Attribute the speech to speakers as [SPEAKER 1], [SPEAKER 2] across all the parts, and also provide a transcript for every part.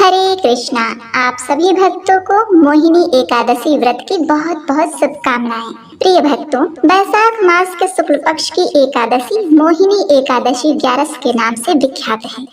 [SPEAKER 1] हरे कृष्णा। आप सभी भक्तों को मोहिनी एकादशी व्रत की बहुत बहुत शुभकामनाएं। प्रिय भक्तों, वैशाख मास के शुक्ल पक्ष की एकादशी मोहिनी एकादशी 11 के नाम से विख्यात है,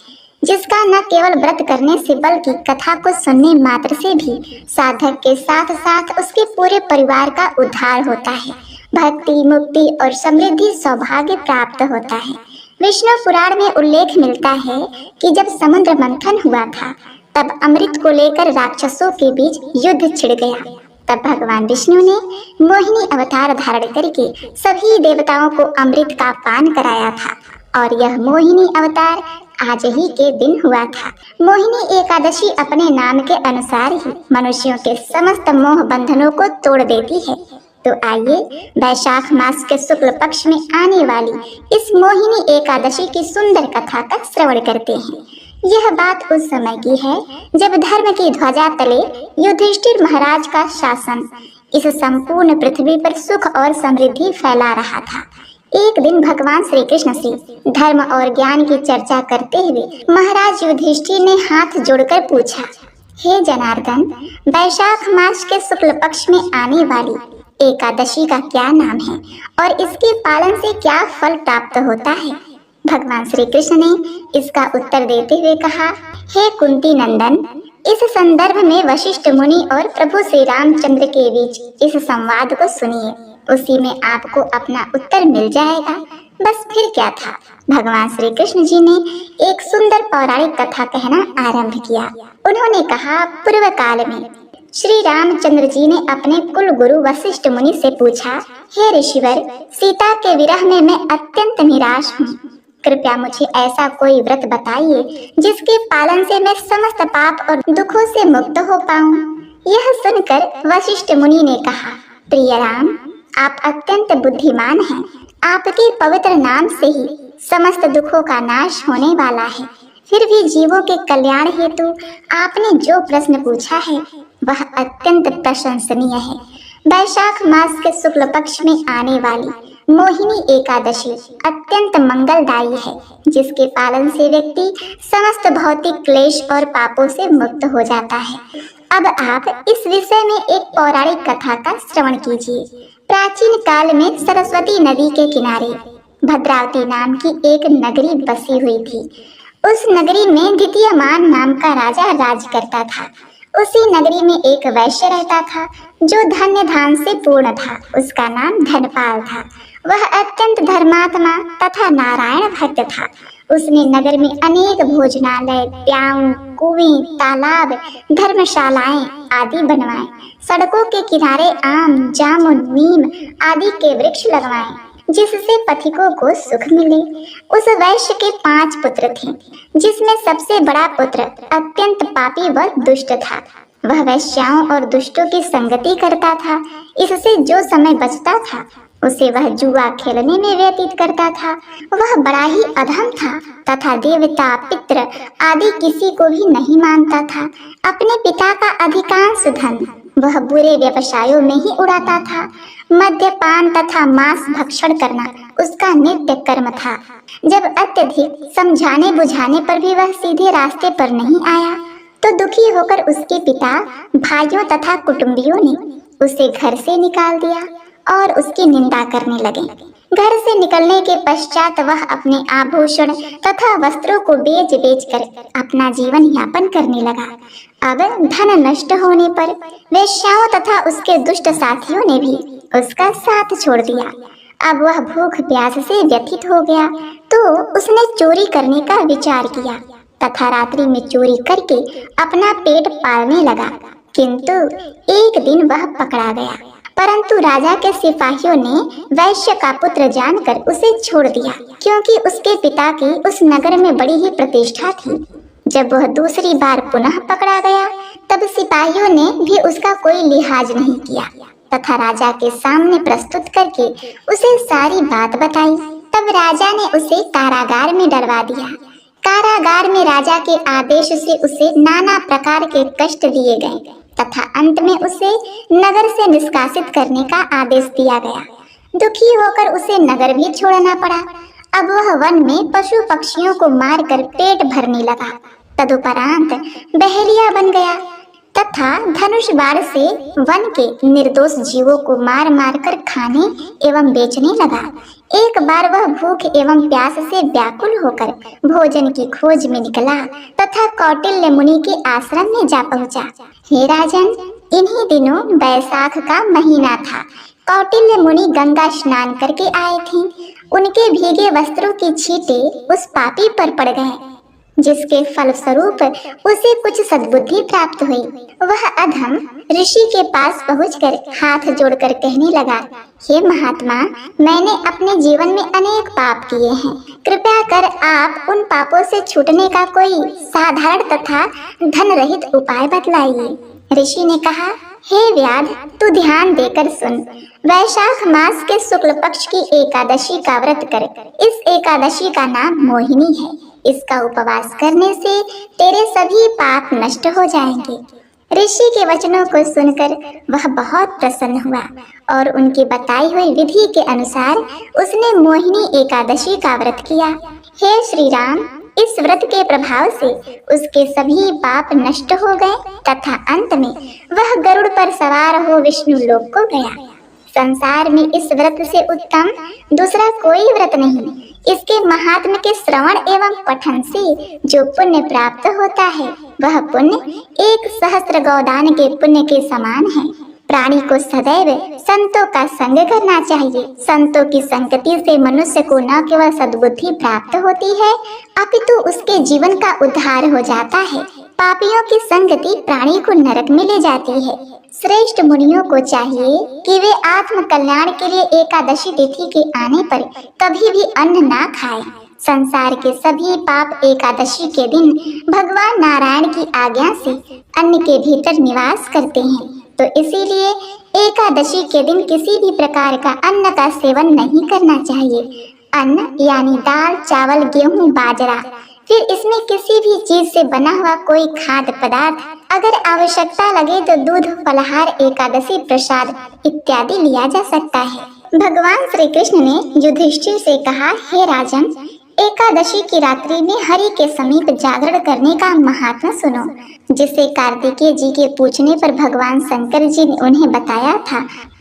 [SPEAKER 1] जिसका न केवल व्रत करने से बल्कि कथा को सुनने मात्र से भी साधक के साथ साथ उसके पूरे परिवार का उद्धार होता है, भक्ति, मुक्ति और समृद्धि सौभाग्य प्राप्त होता है। विष्णु पुराण में उल्लेख मिलता है कि जब समुद्र मंथन हुआ था तब अमृत को लेकर राक्षसों के बीच युद्ध छिड़ गया। तब भगवान विष्णु ने मोहिनी अवतार धारण करके सभी देवताओं को अमृत का पान कराया था और यह मोहिनी अवतार आज ही के दिन हुआ था। मोहिनी एकादशी अपने नाम के अनुसार ही मनुष्यों के समस्त मोह बंधनों को तोड़ देती है। तो आइए वैशाख मास के शुक्ल पक्ष में आने वाली इस मोहिनी एकादशी की सुंदर कथा का श्रवण करते हैं। यह बात उस समय की है जब धर्म की ध्वजा तले युधिष्ठिर महाराज का शासन इस संपूर्ण पृथ्वी पर सुख और समृद्धि फैला रहा था। एक दिन भगवान श्री कृष्ण से धर्म और ज्ञान की चर्चा करते हुए महाराज युधिष्ठिर ने हाथ जोड़कर पूछा, हे जनार्दन, वैशाख मास के शुक्ल पक्ष में आने वाली एकादशी का क्या नाम है और इसके पालन से क्या फल प्राप्त होता है? भगवान श्री कृष्ण ने इसका उत्तर देते हुए कहा, हे कुंती नंदन, इस संदर्भ में वशिष्ठ मुनि और प्रभु श्री रामचंद्र के बीच इस संवाद को सुनिए, उसी में आपको अपना उत्तर मिल जाएगा। बस फिर क्या था, भगवान श्री कृष्ण जी ने एक सुंदर पौराणिक कथा कहना आरंभ किया। उन्होंने कहा, पूर्व काल में श्री रामचंद्र जी ने अपने कुल गुरु वशिष्ठ मुनि से पूछा, हे ऋषिवर, सीता के विरह में मैं अत्यंत निराश हूँ, कृपया मुझे ऐसा कोई व्रत बताइए जिसके पालन से मैं समस्त पाप और दुखों से मुक्त हो पाऊं। यह सुनकर वशिष्ठ मुनि ने कहा, प्रिय राम, आप अत्यंत बुद्धिमान हैं, आपके पवित्र नाम से ही समस्त दुखों का नाश होने वाला है। फिर भी जीवों के कल्याण हेतु आपने जो प्रश्न पूछा है वह अत्यंत प्रशंसनीय है। वैशाख मास के शुक्ल पक्ष में आने वाली मोहिनी एकादशी अत्यंत मंगलदायी है, जिसके पालन से व्यक्ति समस्त भौतिक क्लेश और पापों से मुक्त हो जाता है। अब आप इस विषय में एक पौराणिक कथा का श्रवण कीजिए। प्राचीन काल में सरस्वती नदी के किनारे भद्रावती नाम की एक नगरी बसी हुई थी। उस नगरी में द्वितीयमान नाम का राजा राज करता था। उसी नगरी में एक वैश्य रहता था जो धन्य धान से पूर्ण था। उसका नाम धनपाल था। वह अत्यंत धर्मात्मा तथा नारायण भक्त था। उसने नगर में अनेक भोजनालय, प्याऊ, कुएं, तालाब, धर्मशालाएं आदि बनवाए। सड़कों के किनारे आम, जामुन, नीम आदि के वृक्ष लगवाए, जिससे पथिकों को सुख मिले। उस वैश्य के 5 पुत्र थे, जिसमें सबसे बड़ा पुत्र अत्यंत पापी व दुष्ट था। वह वैश्याओं और दुष्टों की संगति करता था। इससे जो समय बचता था उसे वह जुआ खेलने में व्यतीत करता था। वह बड़ा ही अधम था तथा देवता, पितृ आदि किसी को भी नहीं मानता था। अपने पिता का अधिकांश धन वह बुरे व्यवसायों में ही उड़ाता था। मद्यपान तथा मांस भक्षण करना उसका नित्य कर्म था। जब अत्यधिक समझाने बुझाने पर भी वह सीधे रास्ते पर नहीं आया तो दुखी होकर उसके पिता, भाइयों तथा कुटुंबियों ने उसे घर से निकाल दिया और उसकी निंदा करने लगे। घर से निकलने के पश्चात वह अपने आभूषण तथा वस्त्रों को बेच बेच कर अपना जीवन यापन करने लगा। अब धन नष्ट होने पर वेश्याओं तथा उसके दुष्ट साथियों ने भी उसका साथ छोड़ दिया। अब वह भूख प्यास से व्यथित हो गया तो उसने चोरी करने का विचार किया तथा रात्रि में चोरी करके अपना पेट पालने लगा। किंतु एक दिन वह पकड़ा गया, परंतु राजा के सिपाहियों ने वैश्य का पुत्र जानकर उसे छोड़ दिया, क्योंकि उसके पिता की उस नगर में बड़ी ही प्रतिष्ठा थी। जब वह दूसरी बार पुनः पकड़ा गया तब सिपाहियों ने भी उसका कोई लिहाज नहीं किया तथा राजा के सामने प्रस्तुत करके उसे सारी बात बताई। तब राजा ने उसे कारागार में डलवा दिया। कारागार में राजा के आदेश से उसे नाना प्रकार के कष्ट दिए गए तथा अंत में उसे नगर से निष्कासित करने का आदेश दिया गया। दुखी होकर उसे नगर भी छोड़ना पड़ा। अब वह वन में पशु पक्षियों को मारकर पेट भरने लगा तदुपरांत बहरिया बन गया तथा धनुष बाण से वन के निर्दोष जीवों को मार मार कर खाने एवं बेचने लगा। एक बार वह भूख एवं प्यास से व्याकुल होकर भोजन की खोज में निकला तथा कौटिल्य मुनि के आश्रम में जा पहुंचा। हे राजन, इन्हीं दिनों बैसाख का महीना था। कौटिल्य मुनि गंगा स्नान करके आए थे। उनके भीगे वस्त्रों की छींटे उस पापी पर पड़ गए, जिसके फलस्वरूप उसे कुछ सद्बुद्धि प्राप्त हुई। वह अधम ऋषि के पास पहुंचकर हाथ जोड़कर कहने लगा, हे महात्मा, मैंने अपने जीवन में अनेक पाप किए हैं। कृपया कर आप उन पापों से छूटने का कोई साधारण तथा धन रहित उपाय बतलाइए। ऋषि ने कहा, हे व्याध, तू ध्यान देकर सुन। वैशाख मास के शुक्ल पक्ष की एकादशी का व्रत कर। इस एकादशी का नाम मोहिनी है। इसका उपवास करने से तेरे सभी पाप नष्ट हो जाएंगे। ऋषि के वचनों को सुनकर वह बहुत प्रसन्न हुआ और उनकी बताई हुई विधि के अनुसार उसने मोहिनी एकादशी का व्रत किया। हे श्री राम, इस व्रत के प्रभाव से उसके सभी पाप नष्ट हो गए तथा अंत में वह गरुड़ पर सवार हो विष्णु लोक को गया। संसार में इस व्रत से उत्तम दूसरा कोई व्रत नहीं। इसके महात्म्य के श्रवण एवं पठन से जो पुण्य प्राप्त होता है वह पुण्य 1,000 गौदान के पुण्य के समान है। प्राणी को सदैव संतों का संग करना चाहिए। संतों की संगति से मनुष्य को न केवल सद्बुद्धि प्राप्त होती है अपितु उसके जीवन का उद्धार हो जाता है। पापियों की संगति प्राणी को नरक में ले जाती है। श्रेष्ठ मुनियों को चाहिए कि वे आत्म कल्याण के लिए एकादशी तिथि के आने पर कभी भी अन्न ना खाएं। संसार के सभी पाप एकादशी के दिन भगवान नारायण की आज्ञा से अन्न के भीतर निवास करते हैं, तो इसीलिए एकादशी के दिन किसी भी प्रकार का अन्न का सेवन नहीं करना चाहिए। अन्न यानी दाल, चावल, गेहूं, बाजरा, फिर इसमें किसी भी चीज से बना हुआ कोई खाद्य पदार्थ, अगर आवश्यकता लगे तो दूध, फलाहार, एकादशी प्रसाद इत्यादि लिया जा सकता है। भगवान श्री कृष्ण ने युधिष्ठिर से कहा, हे राजन, एकादशी की रात्रि में हरि के समीप जागरण करने का महात्मा सुनो, जिसे कार्तिकेय जी के पूछने पर भगवान शंकर जी ने उन्हें बताया था।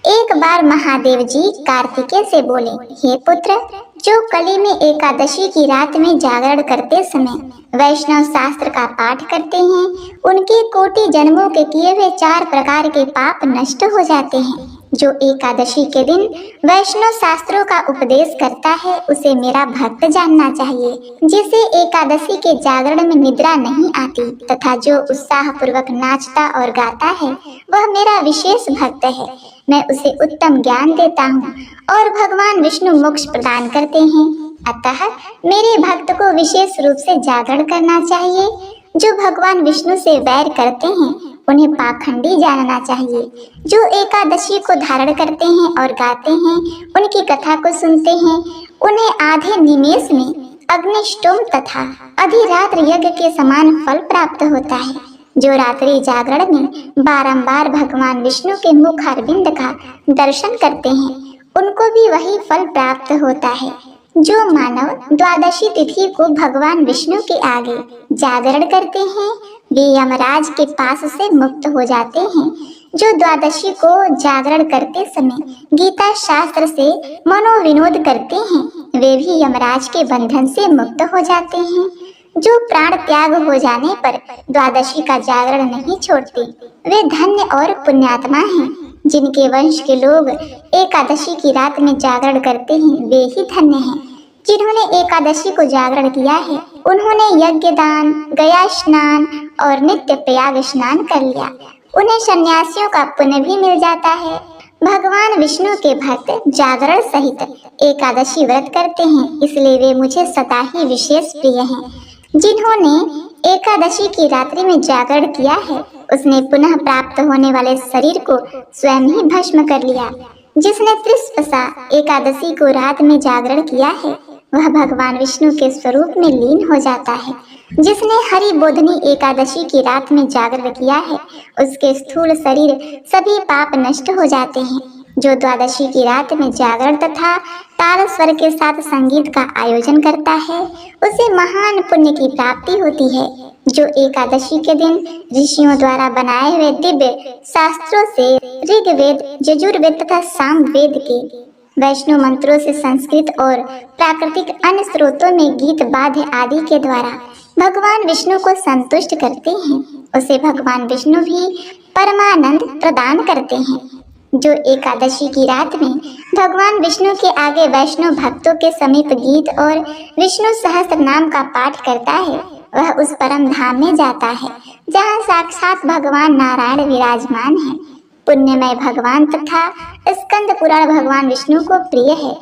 [SPEAKER 1] एक बार महादेव जी कार्तिकेय से बोले, हे पुत्र, जो कली में एकादशी की रात में जागरण करते समय वैष्णव शास्त्र का पाठ करते हैं, उनके कोटि जन्मों के किए हुए 4 प्रकार के पाप नष्ट हो जाते हैं। जो एकादशी के दिन वैष्णव शास्त्रों का उपदेश करता है उसे मेरा भक्त जानना चाहिए। जिसे एकादशी के जागरण में निद्रा नहीं आती तथा जो उत्साह पूर्वक नाचता और गाता है वह मेरा विशेष भक्त है। मैं उसे उत्तम ज्ञान देता हूँ और भगवान विष्णु मोक्ष प्रदान करते हैं। अतः मेरे भक्त को विशेष रूप से जागरण करना चाहिए। जो भगवान विष्णु से वैर करते हैं उन्हें पाखंडी जानना चाहिए। जो एकादशी को धारण करते हैं और गाते हैं, उनकी कथा को सुनते हैं, उन्हें आधे निमेष में अग्निष्टोम तथा अधिरात्र यज्ञ के समान फल प्राप्त होता है। जो रात्रि जागरण में बारंबार भगवान विष्णु के मुखारविंद का दर्शन करते हैं उनको भी वही फल प्राप्त होता है। जो मानव द्वादशी तिथि को भगवान विष्णु के आगे जागरण करते हैं वे यमराज के पास से मुक्त हो जाते हैं। जो द्वादशी को जागरण करते समय गीता शास्त्र से मनोविनोद करते हैं वे भी यमराज के बंधन से मुक्त हो जाते हैं। जो प्राण त्याग हो जाने पर द्वादशी का जागरण नहीं छोड़ते वे धन्य और पुण्यात्मा हैं। जिनके वंश के लोग एकादशी की रात में जागरण करते हैं वे ही धन्य हैं। जिन्होंने एकादशी को जागरण किया है उन्होंने यज्ञ दान, गया स्नान और नित्य प्रयाग स्नान कर लिया। उन्हें सन्यासियों का पुण्य भी मिल जाता है। भगवान विष्णु के भक्त जागरण सहित एकादशी व्रत करते हैं, इसलिए वे मुझे सदा ही विशेष प्रिय हैं। जिन्होंने एकादशी की रात्रि में जागरण किया है उसने पुनः प्राप्त होने वाले शरीर को स्वयं ही भस्म कर लिया। जिसने त्रिस्पसा एकादशी को रात में जागरण किया है वह भगवान विष्णु के स्वरूप में लीन हो जाता है। जिसने हरि बोधनी एकादशी की रात में जागरण किया है उसके स्थूल शरीर सभी पाप नष्ट हो जाते हैं। जो द्वादशी की रात में जागरण तथा ताल स्वर के साथ संगीत का आयोजन करता है उसे महान पुण्य की प्राप्ति होती है। जो एकादशी के दिन ऋषियों द्वारा बनाए हुए दिव्य शास्त्रों से ऋग्वेद, यजुर्वेद तथा सामवेद के वैष्णव मंत्रों से संस्कृत और प्राकृतिक अन्य स्रोतों में गीत वाद्य आदि के द्वारा भगवान विष्णु को संतुष्ट करते हैं उसे भगवान विष्णु भी परमानंद प्रदान करते हैं। जो एकादशी की रात में भगवान विष्णु के आगे वैष्णव भक्तों के समीप गीत और विष्णु सहस्त्र नाम का पाठ करता है वह उस परम धाम में जाता है जहाँ साक्षात भगवान नारायण विराजमान है। पुण्यमय भगवान तथा स्कंद पुराण भगवान विष्णु को प्रिय है।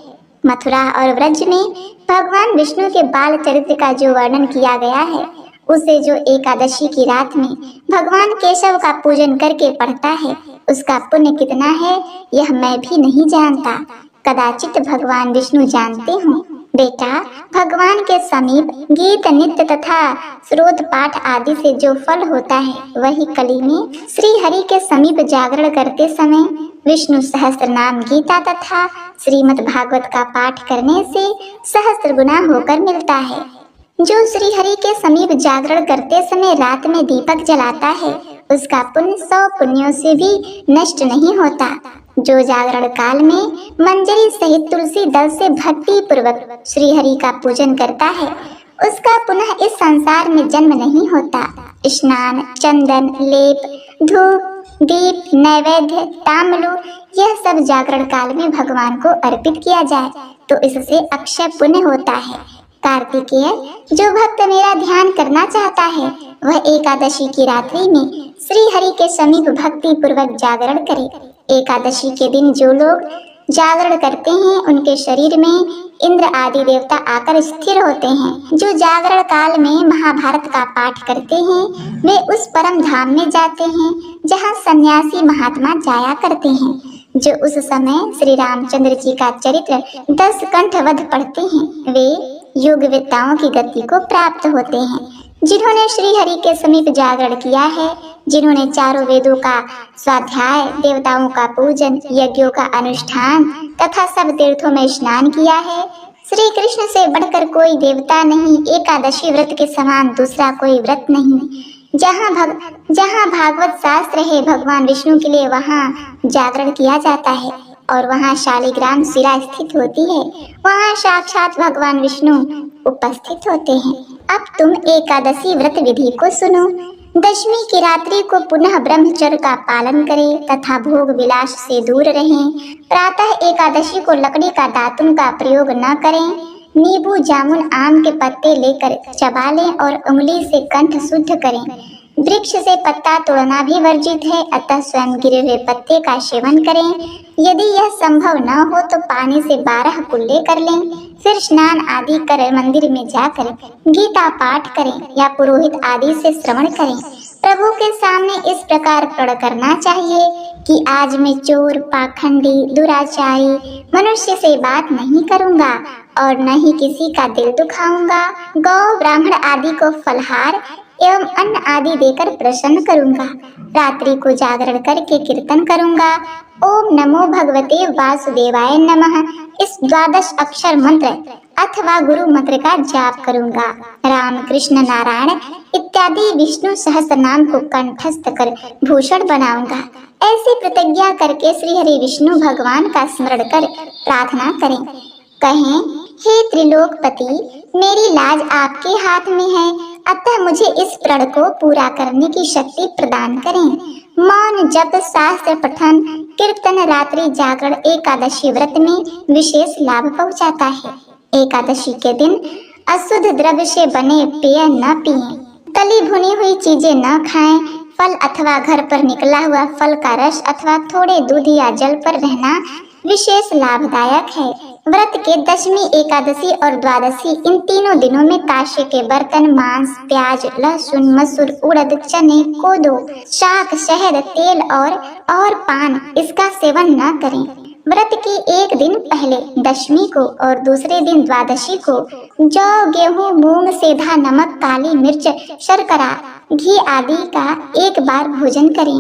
[SPEAKER 1] मथुरा और व्रज में भगवान विष्णु के बाल चरित्र का जो वर्णन किया गया है उसे जो एकादशी की रात में भगवान केशव का पूजन करके पढ़ता है उसका पुण्य कितना है यह मैं भी नहीं जानता, कदाचित भगवान विष्णु जानते हों। बेटा, भगवान के समीप गीत नृत्य तथा स्रोत पाठ आदि से जो फल होता है वही कली में श्री हरि के समीप जागरण करते समय विष्णु सहस्त्र नाम गीता तथा श्रीमद् भागवत का पाठ करने से सहस्त्र गुना होकर मिलता है। जो श्री हरि के समीप जागरण करते समय रात में दीपक जलाता है उसका पुण्य 100 पुण्यों से भी नष्ट नहीं होता। जो जागरण काल में मंजरी सहित तुलसी दल से भक्ति पूर्वक श्री हरि का पूजन करता है उसका पुनः इस संसार में जन्म नहीं होता। स्नान, चंदन, लेप, धूप, दीप, नैवेद्य, ताम्बूल यह सब जागरण काल में भगवान को अर्पित किया जाए तो इससे अक्षय पुण्य होता है। कार्तिकेय, जो भक्त मेरा ध्यान करना चाहता है वह एकादशी की रात्रि में श्री हरि के समीप भक्ति पूर्वक जागरण करे। एकादशी के दिन जो लोग जागरण करते हैं उनके शरीर में इंद्र आदि देवता आकर स्थिर होते हैं। जो जागरण काल में महाभारत का पाठ करते हैं वे उस परम धाम में जाते हैं जहाँ सन्यासी महात्मा जाया करते हैं। जो उस समय श्री रामचंद्र जी का चरित्र 10 कंठवध पढ़ते हैं वे योगवेत्ताओं की गति को प्राप्त होते हैं। जिन्होंने श्री हरि के समीप जागरण किया है, जिन्होंने चारों वेदों का स्वाध्याय, देवताओं का पूजन, यज्ञों का अनुष्ठान तथा सब तीर्थों में स्नान किया है, श्री कृष्ण से बढ़कर कोई देवता नहीं, एकादशी व्रत के समान दूसरा कोई व्रत नहीं। जहाँ भागवत शास्त्र है भगवान विष्णु के लिए वहाँ जागरण किया जाता है और वहाँ शालिग्राम शिला स्थित होती है, वहाँ साक्षात भगवान विष्णु उपस्थित होते हैं। अब तुम एकादशी व्रत विधि को सुनो। दशमी की रात्रि को पुनः ब्रह्मचर्य का पालन करें तथा भोग विलास से दूर रहें। प्रातः एकादशी को लकड़ी का दातुन का प्रयोग न करें। नींबू, जामुन, आम के पत्ते लेकर चबा लें और उंगली से कंठ शुद्ध करें। वृक्ष से पत्ता तोड़ना भी वर्जित है, अतः स्वयं गिरे हुए पत्ते का सेवन करें। यदि यह संभव न हो तो पानी से 12 कुल्ले कर लें, फिर स्नान आदि कर मंदिर में जाकर गीता पाठ करें या पुरोहित आदि से श्रवण करें। प्रभु के सामने इस प्रकार प्रण करना चाहिए कि आज मैं चोर, पाखंडी, दुराचारी मनुष्य से बात नहीं करूंगा और न ही किसी का दिल दुखाऊंगा। गौ, ब्राह्मण आदि को फलहार एवं अन्न आदि देकर प्रसन्न करूंगा। रात्रि को जागरण करके कीर्तन करूंगा। ओम नमो भगवते वासुदेवाय नमः इस 12 अक्षर मंत्र अथवा गुरु मंत्र का जाप करूंगा। राम, कृष्ण, नारायण इत्यादि विष्णु सहस्त्र नाम को कंठस्थ कर भूषण बनाऊंगा। ऐसी प्रतिज्ञा करके श्री हरि विष्णु भगवान का स्मरण कर प्रार्थना करें। कहें, हे त्रिलोकपति, मेरी लाज आपके हाथ में है, अतः मुझे इस प्रण को पूरा करने की शक्ति प्रदान करें। मौन जप, शास्त्र पठन, कीर्तन, रात्रि जागरण एकादशी व्रत में विशेष लाभ पहुंचाता है। एकादशी के दिन अशुद्ध द्रव्य से बने पेय न पिएं, तली भुनी हुई चीजें न खाएं, फल अथवा घर पर निकला हुआ फल का रस अथवा थोड़े दूध या जल पर रहना विशेष लाभदायक है। व्रत के दशमी, एकादशी और द्वादशी इन तीनों दिनों में काष्य के बर्तन, मांस, प्याज, लहसुन, मसूर, उड़द, चने, कोदो, शाक, शहद, तेल और पान इसका सेवन न करें। व्रत के एक दिन पहले दशमी को और दूसरे दिन द्वादशी को जौ, गेहूं, मूंग, सेधा, नमक, काली मिर्च, शर्करा, घी आदि का एक बार भोजन करें।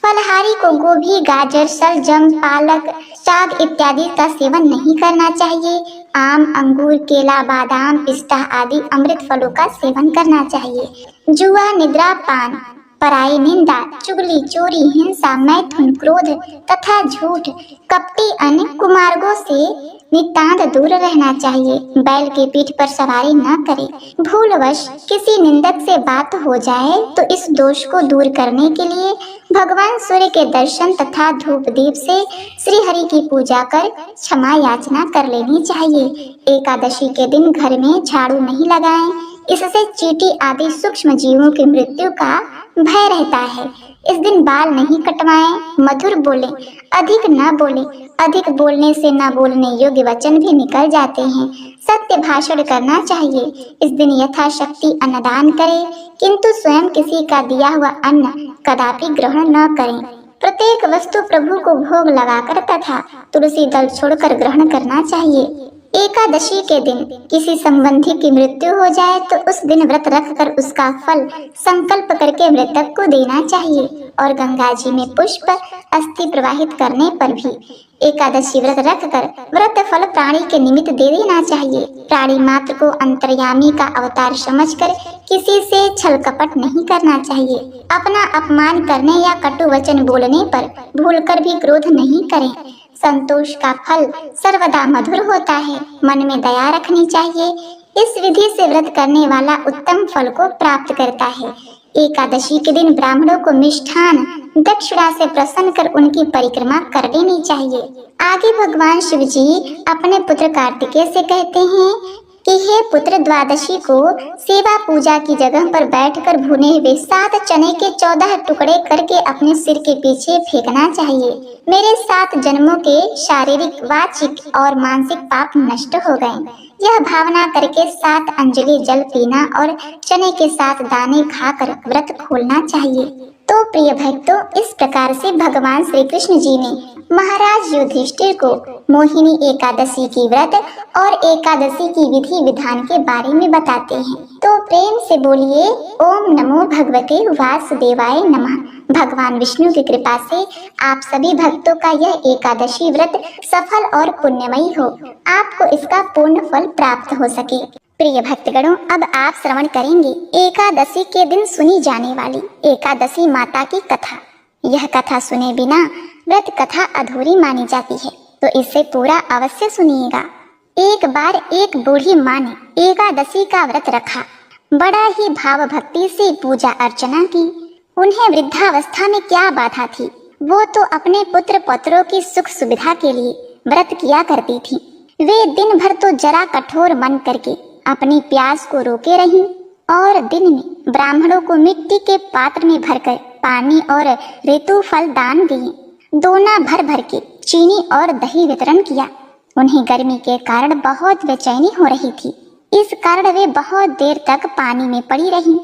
[SPEAKER 1] फलहारी को गोभी, गाजर, शलजम, पालक, साग इत्यादि का सेवन नहीं करना चाहिए। आम, अंगूर, केला, बादाम, पिस्ता आदि अमृत फलों का सेवन करना चाहिए। जुआ, निद्रा, पान, पराई निंदा, चुगली, चोरी, हिंसा, मैथुन, क्रोध तथा झूठ, कपटी अन्य कुमार्गों से नितांत दूर रहना चाहिए। बैल की पीठ पर सवारी न करें। भूलवश किसी निंदक से बात हो जाए तो इस दोष को दूर करने के लिए भगवान सूर्य के दर्शन तथा धूप दीप से श्री हरि की पूजा कर क्षमा याचना कर लेनी चाहिए। एकादशी के दिन घर में झाड़ू नहीं लगाएं, इससे चींटी आदि सूक्ष्म जीवों की मृत्यु का भय रहता है। इस दिन बाल नहीं कटवाएं, मधुर बोलें, अधिक न बोलें। अधिक बोलने से न बोलने योग्य वचन भी निकल जाते हैं। सत्य भाषण करना चाहिए। इस दिन यथाशक्ति अन्नदान करें, किंतु स्वयं किसी का दिया हुआ अन्न कदापि ग्रहण न करें। प्रत्येक वस्तु प्रभु को भोग लगाकर तथा तुलसी दल छोड़कर ग्रहण करना चाहिए। एकादशी के दिन किसी संबंधी की मृत्यु हो जाए तो उस दिन व्रत रखकर उसका फल संकल्प करके मृतक को देना चाहिए और गंगा जी में पुष्प अस्थि प्रवाहित करने पर भी एकादशी व्रत रखकर व्रत फल प्राणी के निमित्त दे देना चाहिए। प्राणी मात्र को अंतर्यामी का अवतार समझकर किसी से छल कपट नहीं करना चाहिए। अपना अपमान करने या कटु वचन बोलने पर भूलकर भी क्रोध नहीं करें। संतोष का फल सर्वदा मधुर होता है। मन में दया रखनी चाहिए। इस विधि से व्रत करने वाला उत्तम फल को प्राप्त करता है। एकादशी के दिन ब्राह्मणों को मिष्ठान दक्षिणा से प्रसन्न कर उनकी परिक्रमा कर लेनी चाहिए। आगे भगवान शिव जी अपने पुत्र कार्तिकेय से कहते हैं कि हे पुत्र, द्वादशी को सेवा पूजा की जगह पर बैठकर भुने हुए 7 चने के 14 टुकड़े करके अपने सिर के पीछे फेंकना चाहिए। मेरे 7 जन्मों के शारीरिक, वाचिक और मानसिक पाप नष्ट हो गए। यह भावना करके 7 अंजलि जल पीना और चने के 7 दाने खाकर व्रत खोलना चाहिए। तो प्रिय भक्तों, इस प्रकार से भगवान श्री कृष्ण जी ने महाराज युधिष्ठिर को मोहिनी एकादशी की व्रत और एकादशी की विधि विधान के बारे में बताते हैं। तो प्रेम से बोलिए ओम नमो भगवते वासुदेवाय नमः। भगवान विष्णु की कृपा से आप सभी भक्तों का यह एकादशी व्रत सफल और पुण्यमयी हो, आपको इसका पूर्ण फल प्राप्त हो सके। प्रिय भक्तगणों, अब आप श्रवण करेंगे एकादशी के दिन सुनी जाने वाली एकादशी माता की कथा। यह कथा सुने बिना व्रत कथा अधूरी मानी जाती है, तो इसे पूरा अवश्य सुनिएगा। एक बार एक बूढ़ी माँ ने एकादशी का व्रत रखा। बड़ा ही भाव भक्ति से पूजा अर्चना की। उन्हें वृद्धावस्था में क्या बाधा थी, वो तो अपने पुत्र पौत्रों की सुख सुविधा के लिए व्रत किया करती थी। वे दिन भर तो जरा कठोर मन करके अपनी प्यास को रोके रहीं और दिन में ब्राह्मणों को मिट्टी के पात्र में भरकर पानी और ऋतु फल दान दिए। दोना भर भर के चीनी और दही वितरण किया। उन्हें गर्मी के कारण बहुत बेचैनी हो रही थी। इस कारण वे बहुत देर तक पानी में पड़ी रहीं,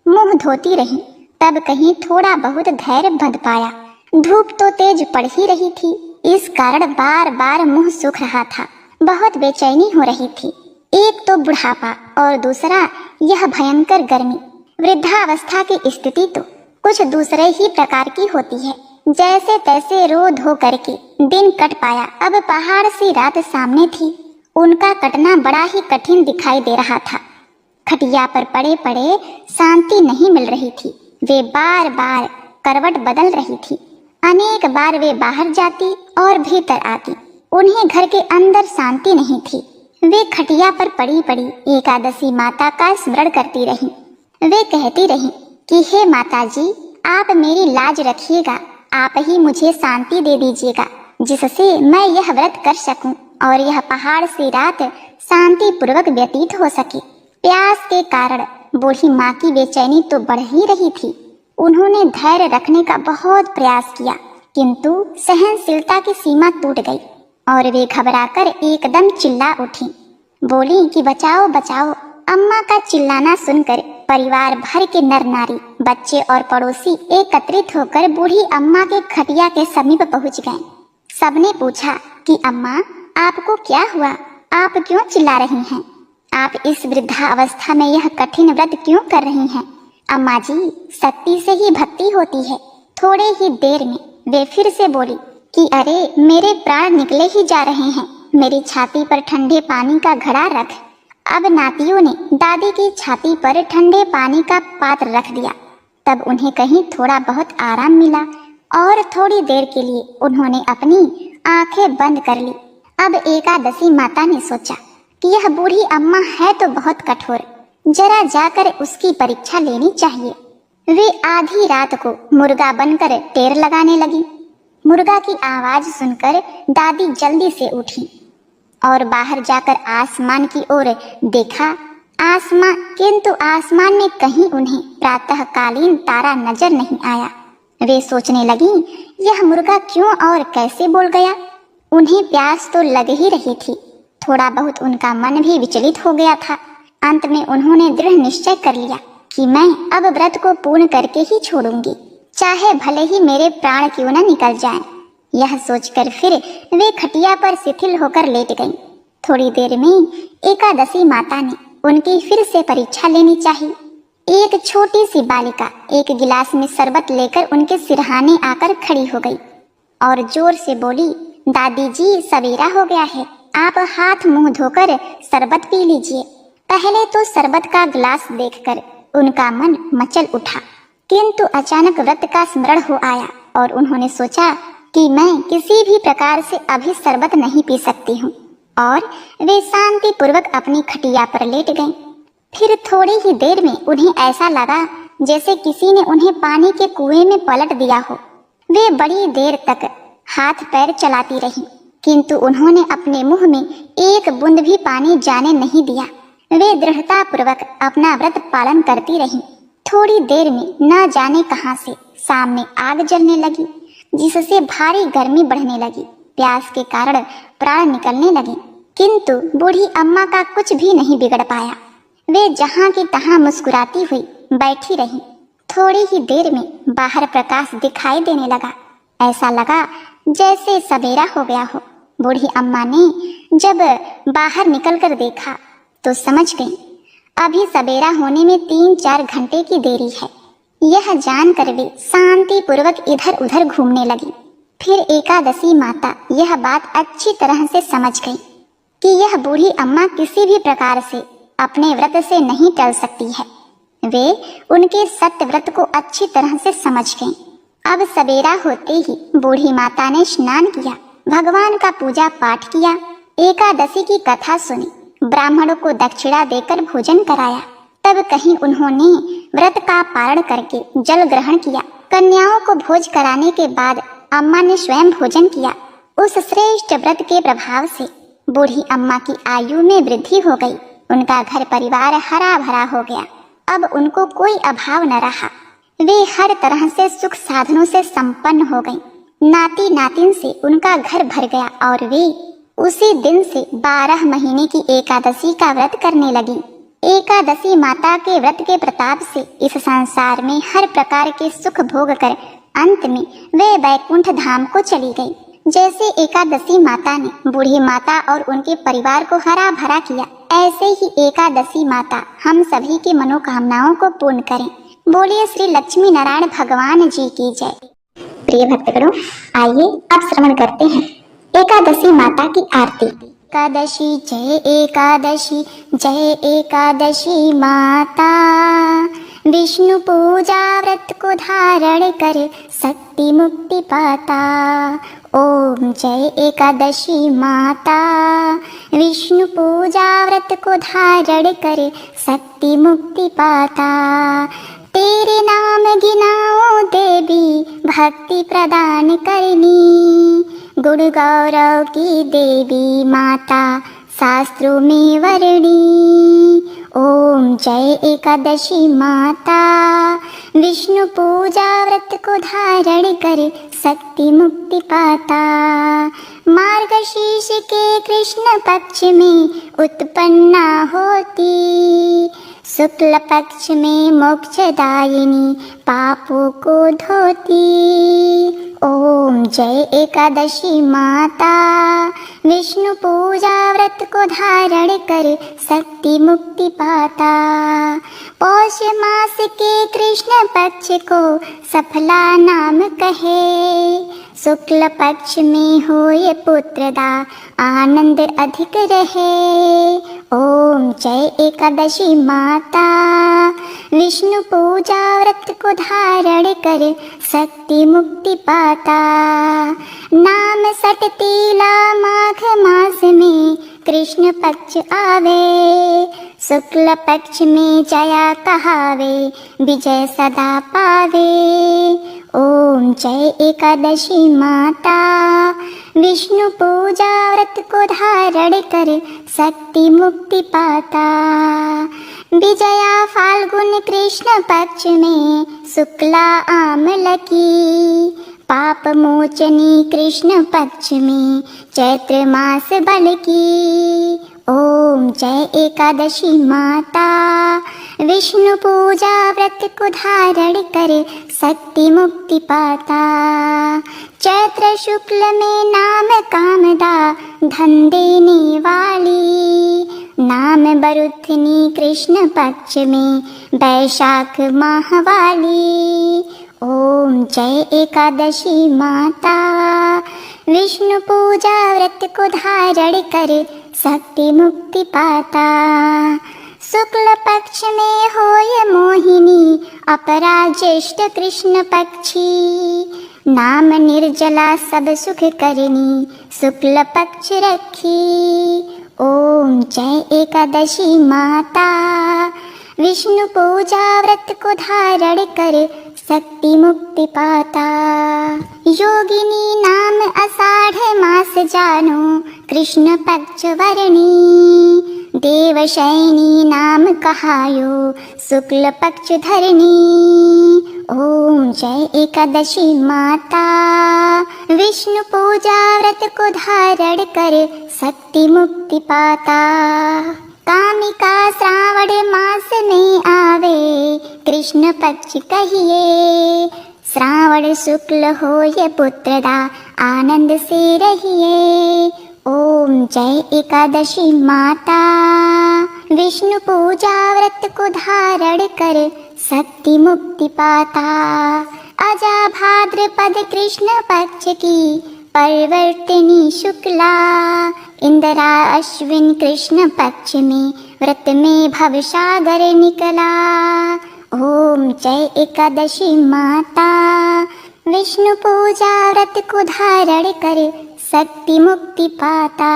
[SPEAKER 1] मुंह धोती रहीं। तब कहीं थोड़ा बहुत धैर्य बंध पाया। धूप तो तेज पड़ ही रही थी, इस कारण बार बार मुंह सूख रहा था। बहुत बेचैनी हो रही थी। एक तो बुढ़ापा और दूसरा यह भयंकर गर्मी। वृद्धावस्था की स्थिति तो कुछ दूसरे ही प्रकार की होती है। जैसे तैसे रो धो करके दिन कट पाया। अब पहाड़ सी रात सामने थी। उनका कटना बड़ा ही कठिन दिखाई दे रहा था। खटिया पर पड़े पड़े शांति नहीं मिल रही थी। वे बार बार करवट बदल रही थी। अनेक बार वे बाहर जाती और भीतर आती। उन्हें घर के अंदर शांति नहीं थी। वे खटिया पर पड़ी पड़ी एकादशी माता का स्मरण करती रहीं। वे कहती रहीं कि हे माता जी, आप मेरी लाज रखिएगा। आप ही मुझे शांति दे दीजिएगा, जिससे मैं यह व्रत कर सकूं और यह पहाड़ सी रात शांति पूर्वक व्यतीत हो सके। प्यास के कारण बूढ़ी माँ की बेचैनी तो बढ़ ही रही थी। उन्होंने धैर्य रखने का बहुत प्रयास किया, किंतु सहनशीलता की सीमा टूट गई और वे घबराकर एकदम चिल्ला उठी। बोली कि बचाओ बचाओ। अम्मा का चिल्लाना सुनकर परिवार भर के नर नारी, बच्चे और पड़ोसी एकत्रित होकर बूढ़ी अम्मा के खटिया के समीप पहुंच गए। सबने पूछा कि अम्मा, आपको क्या हुआ? आप क्यों चिल्ला रही हैं? आप इस वृद्धावस्था में यह कठिन व्रत क्यों कर रही हैं? अम्मा जी, शक्ति से ही भक्ति होती है। थोड़े ही देर में वे फिर से बोली कि अरे मेरे प्राण निकले ही जा रहे हैं, मेरी छाती पर ठंडे पानी का घड़ा रख। अब नातियों ने दादी की छाती पर ठंडे पानी का पात्र रख दिया। तब उन्हें कहीं थोड़ा बहुत आराम मिला और थोड़ी देर के लिए उन्होंने अपनी आंखें बंद कर ली। अब एकादशी माता ने सोचा कि यह बूढ़ी अम्मा है तो बहुत कठोर, जरा जाकर उसकी परीक्षा लेनी चाहिए। वे आधी रात को मुर्गा बनकर टेर लगाने लगी। मुर्गा की आवाज सुनकर दादी जल्दी से उठी और बाहर जाकर आसमान की ओर देखा। किंतु आसमान में कहीं उन्हें प्रातःकालीन तारा नजर नहीं आया। वे सोचने लगी, यह मुर्गा क्यों और कैसे बोल गया। उन्हें प्यास तो लग ही रही थी, थोड़ा बहुत उनका मन भी विचलित हो गया था। अंत में उन्होंने दृढ़ निश्चय कर लिया कि मैं अब व्रत को पूर्ण करके ही छोड़ूंगी, चाहे भले ही मेरे प्राण क्यों न निकल जाएं। यह सोचकर फिर वे खटिया पर शिथिल होकर लेट गईं। थोड़ी देर में एकादशी माता ने उनकी फिर से परीक्षा लेनी चाहिए। एक छोटी सी बालिका एक गिलास में शरबत लेकर उनके सिरहाने आकर खड़ी हो गई और जोर से बोली, दादी जी सवेरा हो गया है, आप हाथ मुंह धोकर शरबत पी लीजिए। पहले तो शरबत का गिलास देखकर उनका मन मचल उठा, किंतु अचानक व्रत का स्मरण हो आया और उन्होंने सोचा कि मैं किसी भी प्रकार से अभी शरबत नहीं पी सकती हूँ, और वे शांति पूर्वक अपनी खटिया पर लेट गईं। फिर थोड़ी ही देर में उन्हें ऐसा लगा जैसे किसी ने उन्हें पानी के कुएं में पलट दिया हो। वे बड़ी देर तक हाथ पैर चलाती रहीं, किंतु उन्होंने अपने मुंह में एक बूंद भी पानी जाने नहीं दिया। वे दृढ़ता पूर्वक अपना व्रत पालन करती रहीं। थोड़ी देर में न जाने कहां से सामने आग जलने लगी, जिससे भारी गर्मी बढ़ने लगी। प्यास के कारण प्राण निकलने लगे, किंतु बूढ़ी अम्मा का कुछ भी नहीं बिगड़ पाया। वे जहां की तहां मुस्कुराती हुई बैठी रहीं। थोड़ी ही देर में बाहर प्रकाश दिखाई देने लगा। ऐसा लगा जैसे सवेरा हो गया हो। बूढ़ी अम्मा ने जब बाहर निकलकर देखा तो समझ गई अभी सवेरा होने में 3-4 घंटे की देरी है। यह जानकर वे शांति पूर्वक इधर उधर घूमने लगी। फिर एकादशी माता यह बात अच्छी तरह से समझ गई कि यह बूढ़ी अम्मा किसी भी प्रकार से अपने व्रत से नहीं टल सकती है। वे उनके सत्य व्रत को अच्छी तरह से समझ गईं। अब सवेरा होते ही बूढ़ी माता ने स्नान किया, भगवान का पूजा पाठ किया, एकादशी की कथा सुनी, ब्राह्मणों को दक्षिणा देकर भोजन कराया। तब कहीं उन्होंने व्रत का पारण करके जल ग्रहण किया। कन्याओं को भोज कराने के बाद अम्मा ने स्वयं भोजन किया। उस श्रेष्ठ व्रत के प्रभाव से बूढ़ी अम्मा की आयु में वृद्धि हो गई। उनका घर परिवार हरा भरा हो गया। अब उनको कोई अभाव न रहा। वे हर तरह से सुख साधनों से संपन्न हो गईं। नाती नातिन से उनका घर भर गया और वे उसी दिन से 12 महीने की एकादशी का व्रत करने लगी। एकादशी माता के व्रत के प्रताप से इस संसार में हर प्रकार के सुख भोग कर अंत में वे वैकुंठ धाम को चली गई। जैसे एकादशी माता ने बूढ़ी माता और उनके परिवार को हरा भरा किया, ऐसे ही एकादशी माता हम सभी की मनोकामनाओं को पूर्ण करें। बोलिए श्री लक्ष्मी नारायण भगवान जी की जय। प्रिय भक्तगणों, आइए अब श्रवण करते हैं एकादशी माता की आरती। एकादशी जय एकादशी माता, विष्णु पूजा व्रत को धारण कर शक्ति मुक्ति पाता। ओम जय एकादशी माता, विष्णु पूजा व्रत को धारण कर शक्ति मुक्ति पाता। तेरे नाम गिनाओ देवी, भक्ति प्रदान करनी, गुण गौरव की देवी माता शास्त्रों में वर्णी। ओम जय एकादशी माता, विष्णु पूजा व्रत को धारण कर शक्ति मुक्ति पाता। मार्गशीर्ष के कृष्ण पक्ष में उत्पन्ना होती, शुक्ल पक्ष में मोक्षदायिनी पापों को धोती। ओम जय एकादशी माता, विष्णु पूजा व्रत को धारण कर शक्ति मुक्ति पाता। पौष मास के कृष्ण पक्ष को सफला नाम कहे, शुक्ल पक्ष में होए पुत्रदा आनंद अधिक रहे। ओम जय एकादशी माता, विष्णु पूजा व्रत को धारण कर शक्ति मुक्ति पाता। नाम सटतीला माघ मास में कृष्ण पक्ष आवे, शुक्ल पक्ष में जया कहावे, विजय सदा पावे। ओम जय एकादशी माता, विष्णु पूजा व्रत को धारण कर शक्ति मुक्ति पाता। विजया फाल्गुन कृष्ण पक्ष में शुक्ला आमल की, पाप मोचनी कृष्ण पक्ष में चैत्र मास बल की। ओम जय एकादशी माता, विष्णु पूजा व्रत को धारण कर शक्ति मुक्ति पाता। चैत्र शुक्ल में नाम कामदा धन देने वाली, नाम बरुथनी कृष्ण पक्ष में वैशाख माह वाली। ओम जय एकादशी माता, विष्णु पूजा व्रत को धारण कर शक्ति मुक्ति पाता। शुक्ल पक्ष में होय मोहिनी अपरा ज्येष्ठ कृष्ण पक्षी, नाम निर्जला सब सुख करनी शुक्ल पक्ष रखी। ओम जय एकादशी माता, विष्णु पूजा व्रत को धारण कर शक्ति मुक्ति पाता। योगिनी नाम आषाढ़ मास जानो कृष्ण पक्ष वरणी, देवशयनी नाम कहायो शुक्ल पक्ष धरणी। ओम जय एकादशी माता, विष्णु पूजा व्रत को धारण कर शक्ति मुक्ति पाता। कामिका श्रावण मास में आवे कृष्ण पक्ष कहिए, श्रावण शुक्ल होय पुत्रदा आनंद से रहिए। ओम जय एकादशी माता, विष्णु पूजा व्रत को धारण कर शक्ति मुक्ति पाता। अजा भाद्रपद कृष्ण पक्ष की परिवर्तिनी शुक्ला, इंदिरा अश्विन कृष्ण पक्ष में व्रत में भवसागर निकला। ओम जय एकादशी माता, विष्णु पूजा व्रत को धारण कर शक्ति मुक्ति पाता।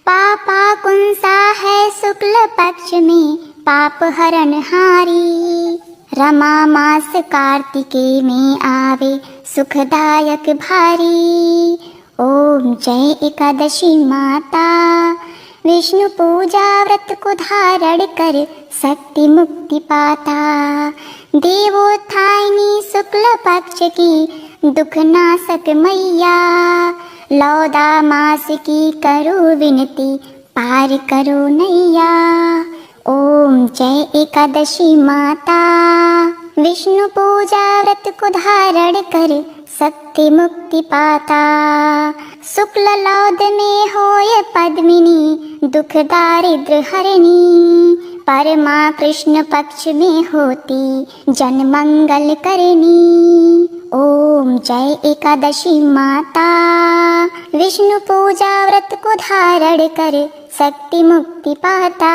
[SPEAKER 1] पापा कुंसा है शुक्ल पक्ष में पाप हरण हारी, रमा मास कार्तिके में आवे सुखदायक भारी। ओम जय एकादशी माता, विष्णु पूजा व्रत को धारण कर शक्ति मुक्ति पाता। देवोत्थायनी शुक्ल पक्ष की दुख नाशक मैया, लौदा मास की करो विनती पार करो नैया। ओम जय एकादशी माता, विष्णु पूजा व्रत को धारण कर शक्ति मुक्ति पाता। शुक्ल लौद में होय पद्मिनी दुख दारिद्र हरणी, परमा कृष्ण पक्ष में होती जन मंगल करनी। ओम जय एकादशी माता, विष्णु पूजा व्रत को धारण कर शक्ति मुक्ति पाता।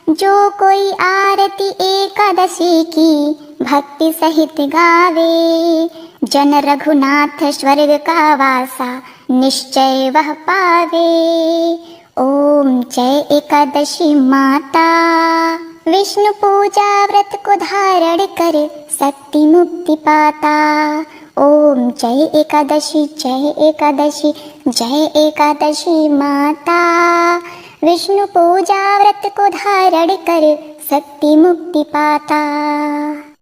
[SPEAKER 1] जो कोई आरती एकादशी की भक्ति सहित गावे, जन रघुनाथ स्वर्ग का वासा निश्चय वह पावे। ओम जय एकादशी माता, विष्णु पूजा व्रत को धारण कर शक्ति मुक्ति पाता। ओम जय एकादशी जय एकादशी जय एकादशी माता, विष्णु पूजा व्रत को धारण कर शक्ति मुक्ति पाता।